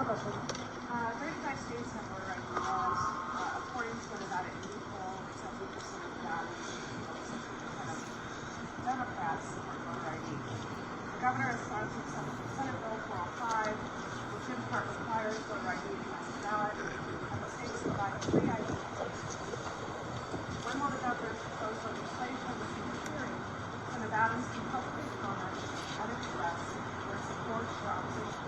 question. 35 states have voter ID laws. According to an Nevada Indy poll, 70% of Nevadans, 60% of Democrats support voter ID. The governor has sponsored Senate Bill 405, which in part requires voter ID to cast a ballot, and the states provide a free ID test. When will the governor's proposed legislation receive a hearing so Nevadans can publicly comment and express their support or opposition?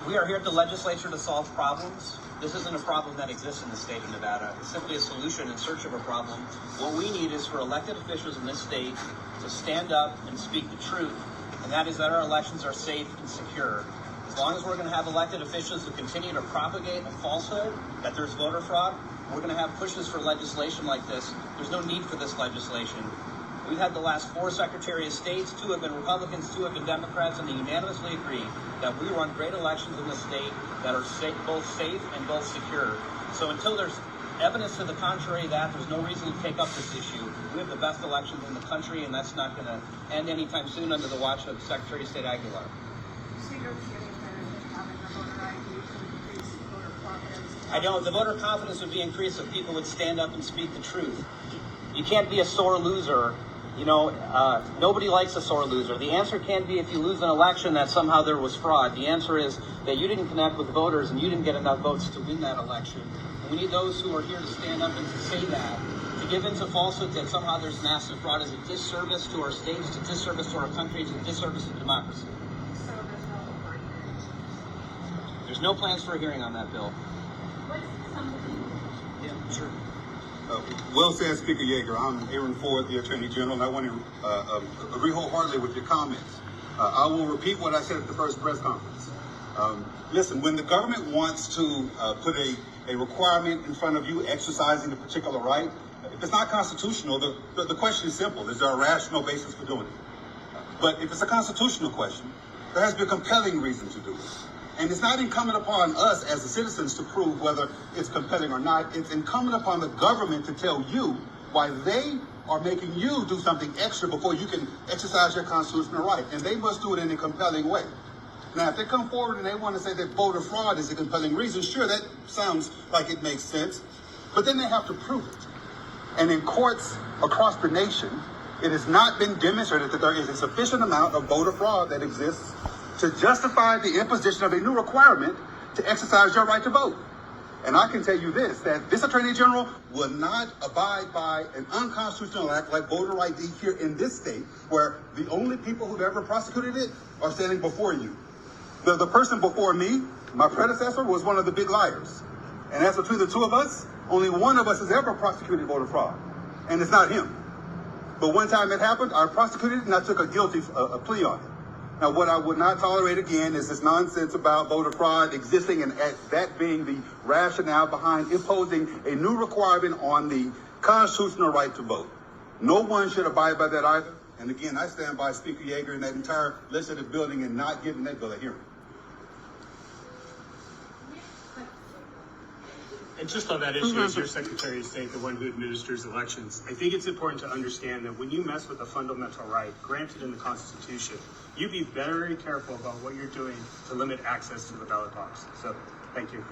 We are here at the legislature to solve problems. This isn't a problem that exists in the state of Nevada. It's simply a solution in search of a problem. What we need is for elected officials in this state to stand up and speak the truth, and that is that our elections are safe and secure. As long as we're going to have elected officials who continue to propagate a falsehood that there's voter fraud, we're going to have pushes for legislation like this. There's no need for this legislation. We've had the last 4 Secretary of States, 2 have been Republicans, 2 have been Democrats, and they unanimously agree that we run great elections in the state that are both safe and both secure. So until there's evidence to the contrary of that, there's no reason to take up this issue. We have the best elections in the country, and that's not going to end anytime soon under the watch of Secretary of State Aguilar. So you don't see any benefit in having a voter ID to increase voter confidence? I don't. The voter confidence would be increased if people would stand up and speak the truth. You can't be a sore loser. You know, nobody likes a sore loser. The answer can't be if you lose an election that somehow there was fraud. The answer is that you didn't connect with voters and you didn't get enough votes to win that election. And we need those who are here to stand up and to say that. To give into falsehoods that somehow there's massive fraud is a disservice to our state, it's a disservice to our country, it's a disservice to democracy. So there's no over hearing? There's no plans for a hearing on that bill. What's something? Yeah, sure. Well said, Speaker Yeager. I'm Aaron Ford, the Attorney General, and I want to agree wholeheartedly with your comments. I will repeat what I said at the first press conference. Listen, when the government wants to put a requirement in front of you exercising a particular right, if it's not constitutional, the question is simple. Is there a rational basis for doing it? But if it's a constitutional question, there has to be a compelling reason to do it. And it's not incumbent upon us as the citizens to prove whether it's compelling or not. It's incumbent upon the government to tell you why they are making you do something extra before you can exercise your constitutional right. And they must do it in a compelling way. Now, if they come forward and they want to say that voter fraud is a compelling reason, sure, that sounds like it makes sense. But then they have to prove it. And in courts across the nation, it has not been demonstrated that there is a sufficient amount of voter fraud that exists to justify the imposition of a new requirement to exercise your right to vote. And I can tell you this, that this Attorney General will not abide by an unconstitutional act like voter ID here in this state, where the only people who've ever prosecuted it are standing before you. The person before me, my predecessor, was one of the big liars. And as between the two of us, only one of us has ever prosecuted voter fraud, and it's not him. But one time it happened, I prosecuted it and I took a guilty plea on it. Now, what I would not tolerate again is this nonsense about voter fraud existing and that being the rationale behind imposing a new requirement on the constitutional right to vote. No one should abide by that either. And again, I stand by Speaker Yeager and that entire legislative building and not giving that bill a hearing. And just on that issue, as your Secretary of State, the one who administers elections, I think it's important to understand that when you mess with a fundamental right granted in the Constitution, you be very careful about what you're doing to limit access to the ballot box. So, thank you.